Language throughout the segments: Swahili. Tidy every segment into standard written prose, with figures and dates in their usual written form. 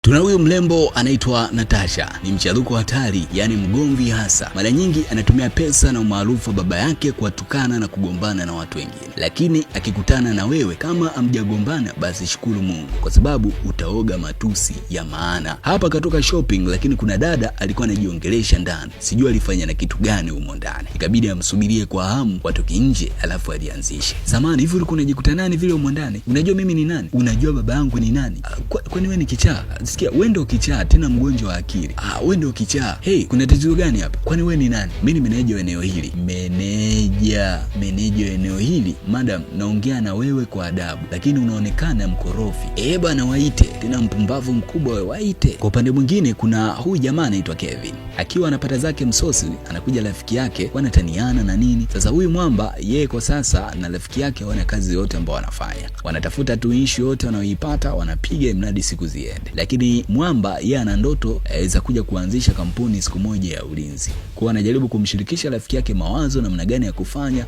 Tuna huyu mrembo anaitwa Natasha, ni mcharuko hatari, yani mgomvi hasa. Mara nyingi anatumia pesa na umaarufu wa baba yake kuwatukana na kugombana na watu wengine. Lakini akikutana na wewe, kama hamjagombana, basi shukuru Mungu, kwa sababu utaoga matusi ya maana. Hapa katoka shopping, lakini kuna dada alikuwa anajiongelesha ndani. Sijui alifanya na kitu gani humo ndani, ikabidi amsubirie kwa hamu watoke nje alafu alianzishe. Samani, hivi ulikuwa unajikuta nani vile humo ndani? Unajua mimi ni nani? Unajua baba yangu ni nani? Kwani wewe ni kichaa? Sikia, wewe ndio kichaa, tena mgonjwa wa akili. Wewe ndio kichaa. Hey, kuna tatizo gani hapa? Kwani wewe ni nani? Mimi ni meneja wa eneo hili. Meneja wa eneo hili? Madam, naongea na wewe kwa adabu, lakini unaonekana mkorofi. Bwana, waite. Tena mpumbavu mkubwa wewe, waite. Kwa upande mwingine kuna huyu jamaa anaitwa Kevin. Akiwa anapata zake msosi, anakuja rafiki yake, wanataniana na nini. Sasa huyu mwamba yeye kwa sasa na rafiki yake wana kazi yote ambao wanafanya. Wanatafuta tu issue yote wanaoipata, wanapiga mradi siku ziende. Lakini mwamba yeye ana ndoto za kuja kuanzisha kampuni siku moja ya ulinzi. Kwa anajaribu kumshirikisha rafiki yake mawazo namna gani ya kufanya,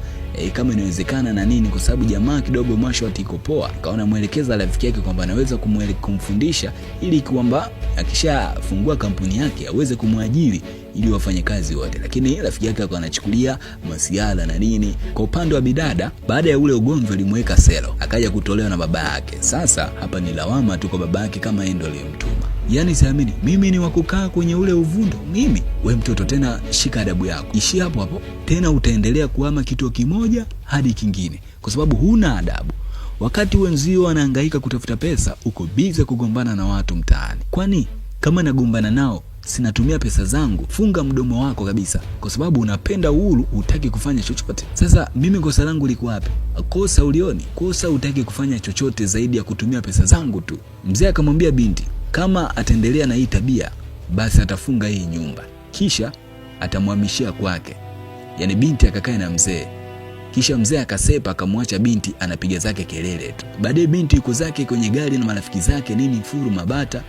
kama inawezekana na nini, kwa sababu jamaa kidogo mashwati iko poa. Kaona muelekeza rafiki yake kwamba anaweza kumfundisha ili kwamba akishafungua kampuni yake aweze kumwajiri ili wafanye kazi wote. Lakini rafiki yake akawa anachukulia masiala na nini. Kwa upande wa bidada, baada ya ule ugomvi alimweka selo, akaja kutolewa na baba yake. Sasa hapa ni lawama tu kwa baba yake kama yeye ndo aliyemtuma. Yaani siamini, mimi ni wakukaa kwenye ule uvundo mimi? We mtoto, tena shika adabu yako, ishi hapo hapo. Tena utaendelea kuhama kituo kimoja hadi kingine kwa sababu huna adabu. Wakati wenzio wanahangaika kutafuta pesa, uko bize kugombana na watu mtaani. Kwani kama nagombana nao sinatumia pesa zangu? Funga mdomo wako kabisa, kwa sababu unapenda uhuru, hutaki kufanya chochote. Sasa mimi kosa langu liko wapi? Kosa ulioni? Kosa hutaki kufanya chochote zaidi ya kutumia pesa zangu tu. Mzee akamwambia binti, kama ataendelea na hii tabia, basi atafunga hii nyumba, kisha atamhamishia kwake. Yaani binti akakae na mzee. Kisha mzee akasepa, akamwacha binti anapiga zake kelele tu. Baadaye binti yuko zake kwenye gari na marafiki zake nini furu mabata.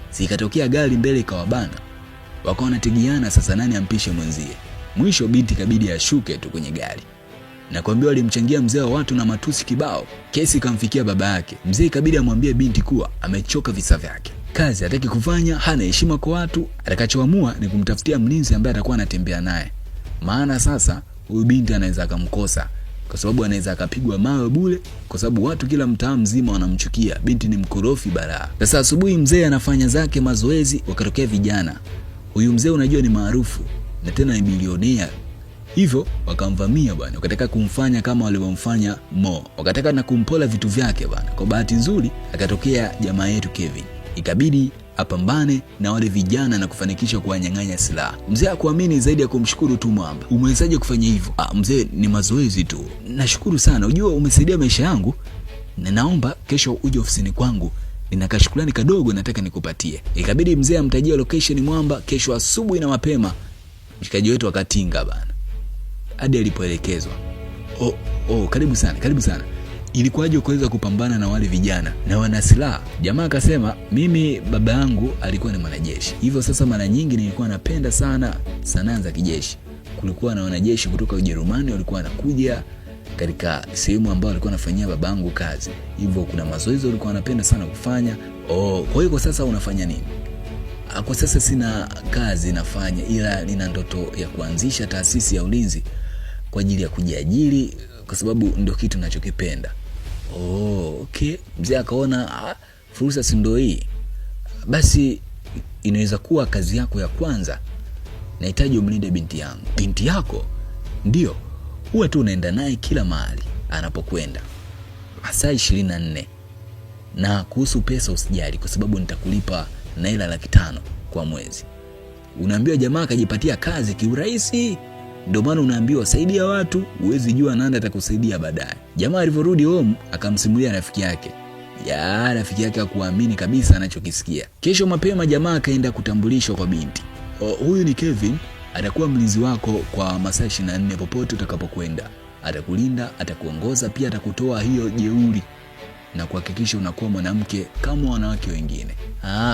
Sikatokea gari mbele ikawabana. Wakawa wanategiana sasa nani ampishe mwenzie. Mwisho binti kabidi ashuke tu kwenye gari. Na kuambia walimchangia mzee wa watu na matusi kibao. Kesi ikamfikia baba yake. Mzee ikabidi amwambie binti kuwa amechoka visa vyake. Kazi hataki kufanya, hana heshima kwa watu. Atakachoamua ni kumtafutia mlinzi ambaye atakuwa anatembea naye. Maana sasa huyu binti anaweza akamkosa, kwa sababu anaweza akapigwa mawe bure, kwa sababu watu kila mtaa mzima wanamchukia. Binti ni mkorofi balaa. Sasa asubuhi mzee anafanya zake mazoezi, wakatokea vijana. Huyu mzee unajua ni maarufu na tena ni bilionea. Hivyo wakamvamia bwana, wakataka kumfanya kama walivyomfanya Mo. Wakataka na kumpola vitu vyake bwana. Kwa bahati nzuri akatokea jamaa yetu Kevin. Ikabidi apambane na wale vijana na kufanikisha kuwanyang'anya silaha. Mzee akuamini zaidi ya kumshukuru tu mwamba. Umewezaje kufanya hivyo? Mzee, ni mazoezi tu. Nashukuru sana. Unajua umesaidia maisha yangu. Na naomba kesho uje ofisini kwangu. Nina kashukrani kadogo nataka nikupatie. Ikabidi mzee amtajia location mwamba kesho asubuhi na mapema. Mshikaji wetu akatinga bana. Hadi alipoelekezwa. Karibu sana. Ilikuwaje kuweza kupambana na wale vijana na wana silaha? Jamaa akasema, mimi baba yangu alikuwa ni mwanajeshi. Hivyo sasa mara nyingi nilikuwa napenda sana sanaa za kijeshi. Kulikuwa na wanajeshi kutoka Ujerumani walikuwa wanakuja katika sehemu ambayo alikuwa anafanyia babangu kazi. Hivyo kuna mazoezi walikuwa wanapenda sana kufanya. Kwa hiyo kwa sasa unafanya nini? Kwa sasa sina kazi nafanya, ila nina ndoto ya kuanzisha taasisi ya ulinzi kwa ajili ya kujiajiri, kwa sababu ndio kitu ninachokipenda. Okay. Mzee akaona fursa si ndio hii. Basi inaweza kuwa kazi yako ya kwanza. Nahitaji umlinde binti yangu. Binti yako? Ndio. Uwe tu unaenda naye kila mahali anapokwenda. Saa 24. Na kuhusu pesa usijali, kwa sababu nitakulipa naira 500 kwa mwezi. Unaambiwa jamaa akajipatia kazi kiurahisi. Ndio maana unaambiwa saidia watu, uwezi jua nani atakusaidia baadaye. Jamaa alivorudi home akamsimulia rafiki yake. Rafiki yake hakuamini kabisa anachokisikia. Kesho mapema jamaa akaenda kutambulishwa kwa binti. Huyu ni Kevin, atakuwa mlinzi wako kwa masaa 24 popote utakapokwenda. Atakulinda, atakuongoza, pia atakutoa hiyo jeuri na kuhakikisha unakuwa mwanamke kama wanawake wengine.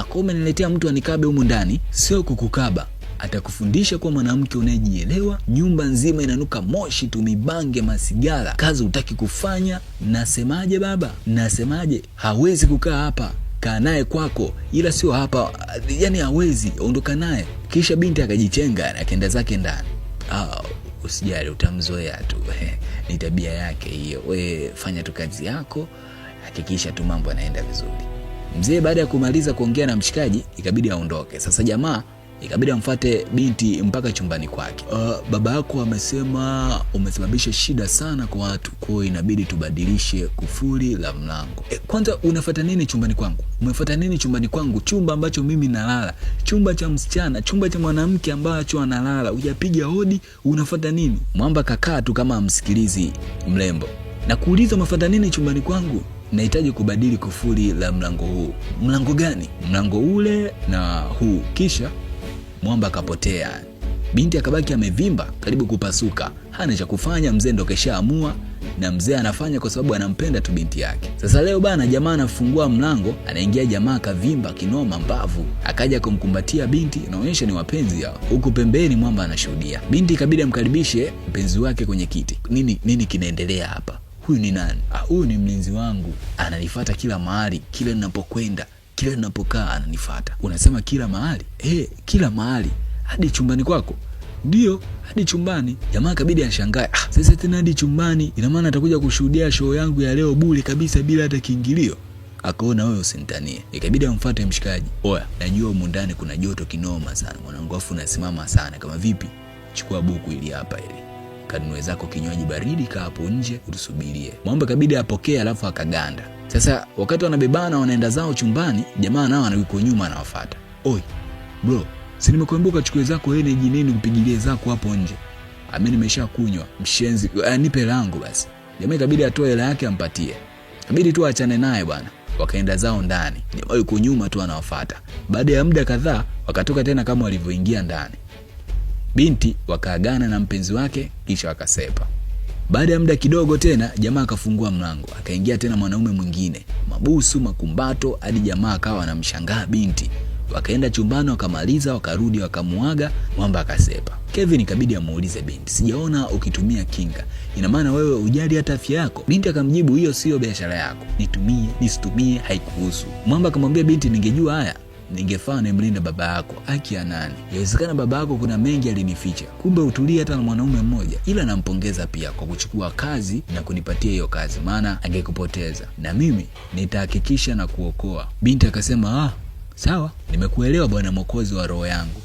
Kwa umeniletea mtu anikabe humu ndani? Sio kukukaba. Atakufundisha kuwa mwanamke unayejielewa. Nyumba nzima inanuka moshi tu, mibange, masigara. Kazi utaki kufanya. Nasemaje baba? Nasemaje? Hawezi kukaa hapa. kaa naye kwako, ila sio hapa, yani hawezi ondoka naye. Kisha binti akajichenga na akaenda zake ndani. Usijali, utamzoea tu. Ni tabia yake hiyo. Wewe fanya tu kazi yako, hakikisha tu mambo yanaenda vizuri. Mzee baada ya kumaliza kuongea na mshikaji ikabidi aondoke. Sasa jamaa ikabidi amfuate binti mpaka chumbani kwake. Baba yako amesema umesababisha shida sana kwa watu, kwa hiyo inabidi tubadilishe kufuli la mlango. Kwanza unafuata nini chumbani kwangu? Umefuata nini chumbani kwangu? Chumba ambacho mimi nalala, chumba cha msichana, chumba cha mwanamke ambacho analala, hujapiga hodi, unafuata nini? Mwamba kakaa tu kama amsikilizi mrembo. Na kuuliza umefuata nini chumbani kwangu? Nahitaji kubadili kufuli la mlango huu. Mlango gani? Mlango ule na huu. Kisha Mwamba akapotea. Binti akabaki amevimba karibu kupasuka. Hana cha kufanya, mzee ndo keshaamua, na mzee anafanya kwa sababu anampenda tu binti yake. Sasa leo bana, jamaa anafungua mlango, anaingia jamaa kavimba kinoma mbavu, akaja kumkumbatia binti, inaonyesha ni wapenzi hao. Huku pembeni Mwamba anashuhudia. Binti ikabidi amkaribishe mpenzi wake kwenye kiti. Nini kinaendelea hapa? Huyu ni nani? Huyu ni mlinzi wangu. Ananifuata kila mahali, kila ninapokwenda, kila ninapokaa ananifuata. Unasema kila mahali? Kila mahali. Hadi chumbani kwako? Ndio, hadi chumbani. Jamaa kabidi ashangae. Sasa tena hadi chumbani, ina maana atakuja kushuhudia show yangu ya leo bure kabisa bila hata kiingilio? Akaona wewe usinitanie. Ikabidi amfuate mshikaji. Oya, najua humu ndani kuna joto kinoma sana mwanangu, afu nasimama sana. Kama vipi? Chukua buku ili hapa ili. Kanunue zako kinywaji baridi, kaa hapo nje utusubirie. Mwamba kabidi apokee alafu akaganda. Sasa wakati wanabebana wanaenda zao chumbani, jamaa nao anawiko nyuma anawafuata. Oi, bro, si nimekuambiwa chukue zako energy nini upigilie zako hapo nje. Mimi nimeshakunywa, mshenzi. Nipe langu basi. Jamaa ikabidi atoe hela yake ampatie. Kabidi tu aachane naye bwana. Wakaenda zao ndani. Jamaa yuko nyuma tu anawafuata. Baada ya muda kadhaa wakatoka tena kama walivyoingia ndani. Binti wakaagana na mpenzi wake kisha wakasepa. Baada ya muda kidogo tena jamaa akafungua mlango, akaingia tena mwanaume mwingine, mabusu, makumbato, hadi jamaa akawa anamshangaa binti. Wakaenda chumbani wakamaliza, wakarudi wakamuaga, Mwamba akasepa. Kevin ikabidi amuulize binti, sijaona ukitumia kinga, ina maana wewe hujali hata afya yako? Binti akamjibu, hiyo sio biashara yako, nitumie nisitumie haikuhusu. Mwamba akamwambia binti, ningejua haya ningefaa nimlinda baba yako. Haki ya nani? Inawezekana baba yako kuna mengi alinificha. Kumbe utulie hata na mwanaume mmoja. Ila nampongeza pia kwa kuchukua kazi na kunipatia hiyo kazi, maana angekupoteza. Na mimi nitahakikisha na kuokoa. Binti akasema, sawa, nimekuelewa bwana mwokozi wa roho yangu.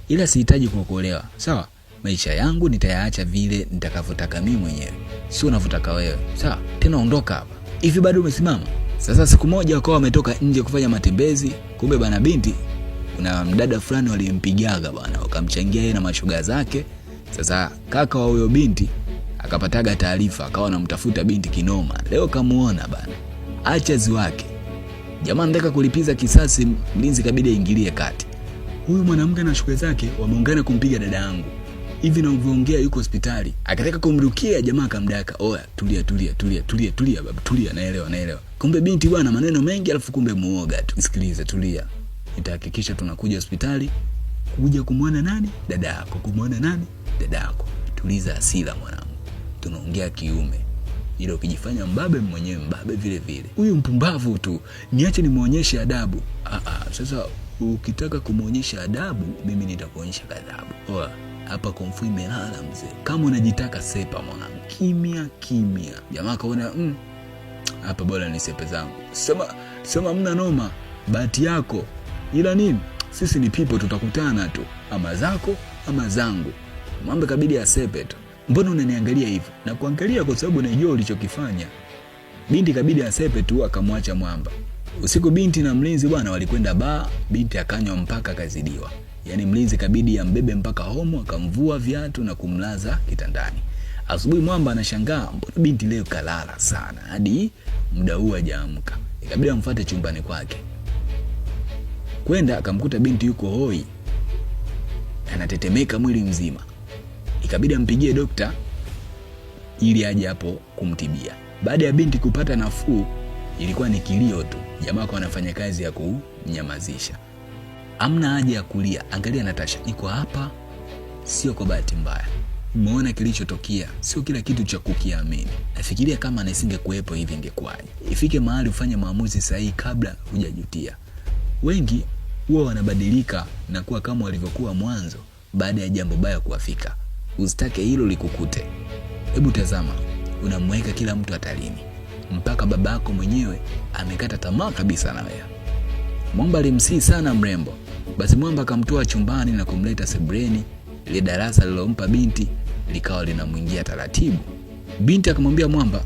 Ila sihitaji kuokolewa. Sawa? Maisha yangu nitayaacha vile nitakavyotaka mimi mwenyewe. Sio unavyotaka wewe. Sawa? Tena ondoka hapa. Hivi bado umesimama? Sasa siku moja wakawa wametoka nje kufanya matembezi, kumbe bana binti kuna mdada fulani walimpigaga bana, wakamchangia yeye na mashoga zake. Sasa kaka wa huyo binti akapataga taarifa, akawa anamtafuta binti kinoma. Leo kamuona bana, acha ziwake. Jamaa anataka kulipiza kisasi, mlinzi kabidi aingilie kati. Huyu mwanamke na shoga zake wameungana kumpiga dada yangu. Hivi naongea yuko hospitali. Akataka kumrukia, jamaa akamdaka. Oya, tulia baba, tulia, naelewa. Kumbe binti bwana maneno mengi alafu kumbe muoga tu. Sikiliza, tulia. Nitahakikisha tunakuja hospitali kuja kumwona nani? Dada yako. Kumwona nani? Dada yako. Tuliza hasira mwanangu. Tunaongea kiume. Ila ukijifanya mbabe mwenyewe mbabe vile vile. Huyu mpumbavu tu. Niache nimuonyeshe adabu. Sasa ukitaka kumuonyesha adabu, mimi nitakuonyesha adhabu. Oya, hapa konfu imelala mzee. Kama unajitaka sepa mwanangu. Kimya. Jamaa kaona hapa bora ni sepe zangu. Sema mna noma. Bahati yako. Ila nini? Sisi ni people, tutakutana tu. Ama zako ama zangu. Mwamba kabidi asepe tu. Mbona unaniangalia hivyo? Na kuangalia kwa sababu najua ulichokifanya. Binti kabidi asepe tu akamwacha Mwamba. Usiku binti na mlinzi bwana walikwenda baa, binti akanywa mpaka kazidiwa. Yaani mlinzi kabidi ambebe mpaka homo, akamvua viatu na kumlaza kitandani. Asubuhi Mwamba anashangaa, mbona binti leo kalala sana hadi muda huu hajaamka. Ikabidi amfuate chumbani kwake. Kwenda akamkuta binti yuko hoi, anatetemeka mwili mzima. Ikabidi ampigie dokta ili aje hapo kumtibia. Baada ya binti kupata nafuu, ilikuwa ni kilio tu. Jamaa kwa anafanya kazi ya kumnyamazisha. Amna haja ya kulia. Angalia Natasha, niko hapa sio kwa bahati mbaya. umeona kilichotokea, sio kila kitu cha kukiamini. Nafikiria kama nisingekuepo hivi ingekuwaje. Ifike mahali ufanye maamuzi sahihi kabla hujajutia. Wengi huwa wanabadilika na kuwa kama walivyokuwa mwanzo baada ya jambo baya kuwafika. Usitake hilo likukute. Hebu tazama, unamweka kila mtu hatarini. Mpaka babako mwenyewe amekata tamaa kabisa na wewe. Mwamba alimsihi sana mrembo. Basi Mwamba akamtoa chumbani na kumleta sebreni. Ile darasa lilompa binti likawa linamuingia taratibu. Binti akamwambia Mwamba,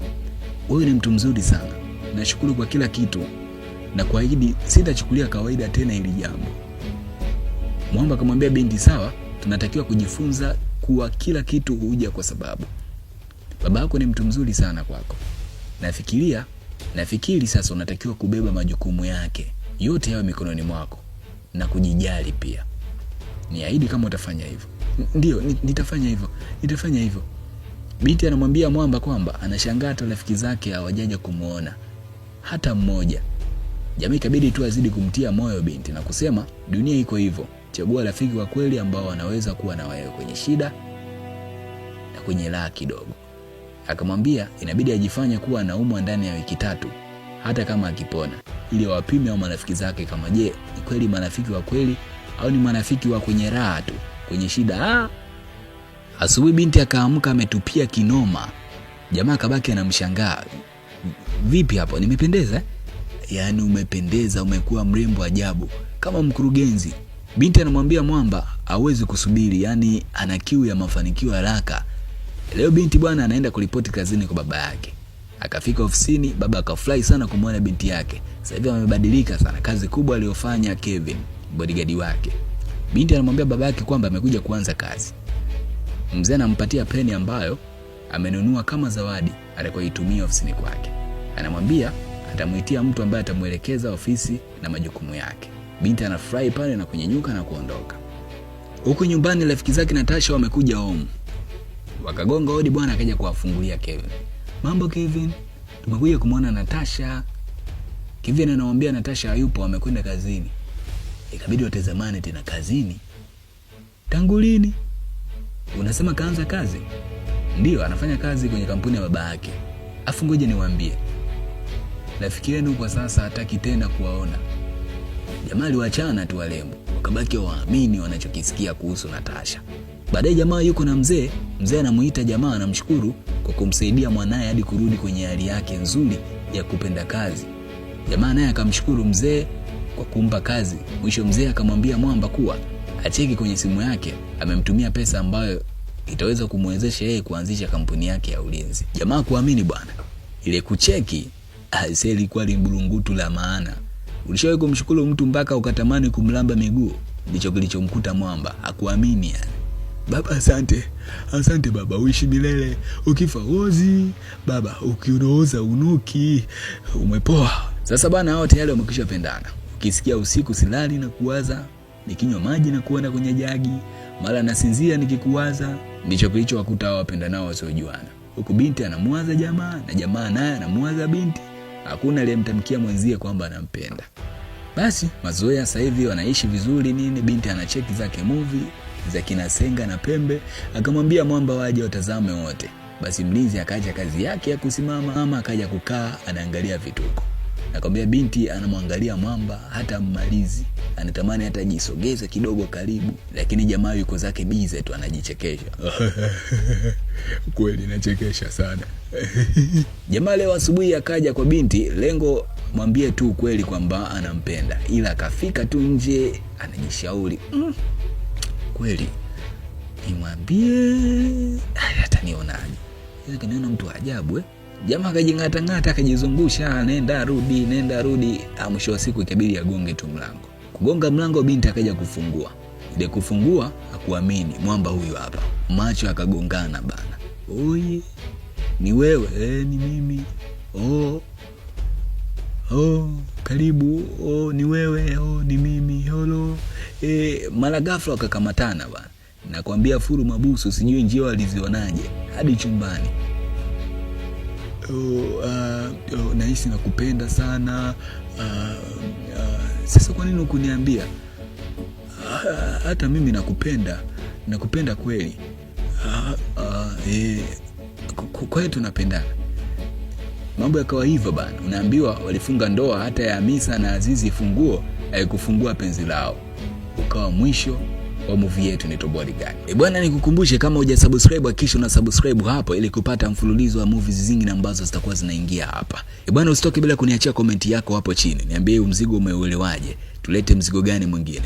wewe ni mtu mzuri sana. Nashukuru kwa kila kitu na kuahidi sitachukulia kawaida tena hili jambo. Mwamba akamwambia binti, sawa, tunatakiwa kujifunza kuwa kila kitu huja kwa sababu. Babako ni mtu mzuri sana kwako. Nafikiri sasa unatakiwa kubeba majukumu yake yote yawe mikononi mwako na kujijali pia. Niahidi kama utafanya hivyo. Ndio, nitafanya hivyo. Binti anamwambia Mwamba kwamba anashangaa hata rafiki zake hawajaja kumuona hata mmoja. Jamii kabidi tu azidi kumtia moyo binti na kusema dunia iko hivyo. Chagua rafiki wa kweli ambao wanaweza kuwa na wewe kwenye shida na kwenye raha kidogo. Akamwambia inabidi ajifanye kuwa anaumwa ndani ya wiki 3 hata kama akipona, ili wapime au marafiki zake kama je, ni kweli marafiki wa kweli au ni marafiki wa kwenye raha tu, kwenye shida. Asubuhi binti akaamka ametupia kinoma. Jamaa kabaki anamshangaa. Vipi hapo, nimependeza? Yaani umependeza, umekuwa mrembo ajabu kama mkurugenzi. Binti anamwambia Mwamba hawezi kusubiri, yani ana kiu ya mafanikio haraka. Leo binti bwana anaenda kuripoti kazini kwa baba yake. Akafika ofisini, baba akafurahi sana kumwona binti yake. Sasa hivi amebadilika sana, kazi kubwa aliyofanya Kevin, bodyguard wake. Binti anamwambia baba yake kwamba amekuja kuanza kazi. Mzee anampatia peni ambayo amenunua kama zawadi atakayoitumia ofisini kwake. Anamwambia atamuitia mtu ambaye atamuelekeza ofisi na majukumu yake. Binti anafurahi pale na kunyenyuka na kuondoka. Huko nyumbani rafiki zake Natasha wamekuja home. Wakagonga hodi, bwana akaja kuwafungulia Kevin. Mambo Kevin, tumekuja kumuona Natasha. Kevin anamwambia Natasha hayupo, amekwenda kazini. Ikabidi watazamane tena, kazini? Tangu lini? Unasema kaanza kazi? Ndio, anafanya kazi kwenye kampuni ya baba yake. Afu ngoja niwaambie, rafiki yenu kwa sasa hataki tena kuwaona. Jamaa aliwaachana tu walembo, wakabaki waamini wanachokisikia kuhusu Natasha. Baadaye jamaa yuko na mzee anamuita jamaa, anamshukuru kwa kumsaidia mwanae hadi kurudi kwenye hali yake nzuri ya kupenda kazi. Jamaa naye akamshukuru mzee kwa kumpa kazi. Mwisho mzee akamwambia Mwamba kuwa acheki kwenye simu yake amemtumia pesa ambayo itaweza kumwezesha yeye kuanzisha kampuni yake ya ulinzi. Jamaa kuamini bwana. Ile kucheki ilikuwa limbulungutu la maana. Ulishawahi kumshukuru mtu mpaka ukatamani kumlamba miguu? Ndicho kilichomkuta Mwamba. Hakuamini yani. Baba asante baba, uishi milele, ukifa ozi baba, ukionooza unuki, umepoa. Sasa bana hao tayari wamekwisha pendana. Ukisikia usiku silali na kuwaza, nikinywa maji na kuona kwenye jagi, mara nasinzia nikikuwaza. Ndicho kilichowakuta hao wapendanao wasiojuana. Huku binti anamwaza jamaa na jamaa naye anamwaza binti. Hakuna aliyemtamkia mwenzie kwamba anampenda. Basi mazoea sasa hivi wanaishi vizuri nini. Binti anacheki zake movie za kina Senga na Pembe. Akamwambia Mwamba waje watazame wote. Basi mlinzi akaja kazi yake ya kusimama, mama akaja kukaa anaangalia vituko. Nakwambia binti anamwangalia Mwamba hata mmalizi, anatamani hata jisogeze kidogo karibu, lakini jamaa yuko zake bize tu anajichekesha. Kweli nachekesha sana. Jamaa leo asubuhi akaja kwa binti, lengo mwambie tu kweli kwamba anampenda, ila akafika tu nje anajishauri, kweli nimwambie hata nionaje? Hizo kaniona mtu ajabu Jamaa akajingata akajizungusha, nenda rudi. Mwisho wa siku ikabidi agonge tu mlango. Kugonga mlango binti akaja kufungua. Ile kufungua hakuamini, Mwamba huyu hapa. Macho akagongana bana. Oye, ni wewe? Ni mimi. Karibu. Ni wewe? Ni mimi. Hello. Mara ghafla wakakamatana bana. Nakwambia furu mabusu sijui njio alizionaje hadi chumbani. Nahisi nakupenda sana. Sasa kwa nini ukuniambia? Hata mimi nakupenda kweli. kwa hiyo tunapendana. Mambo yakawa hivyo bana. Unaambiwa walifunga ndoa hata ya Hamisa na Azizi Funguo kufungua penzi lao. Ukawa mwisho wa movie yetu ni Bodyguard. Bwana, nikukumbushe kama hujasubscribe hakikisha una subscribe hapo ili kupata mfululizo wa movies zingine ambazo zitakuwa zinaingia hapa. Bwana, usitoke bila kuniachia comment yako hapo chini. Niambie mzigo umeuelewaje? Tulete mzigo gani mwingine?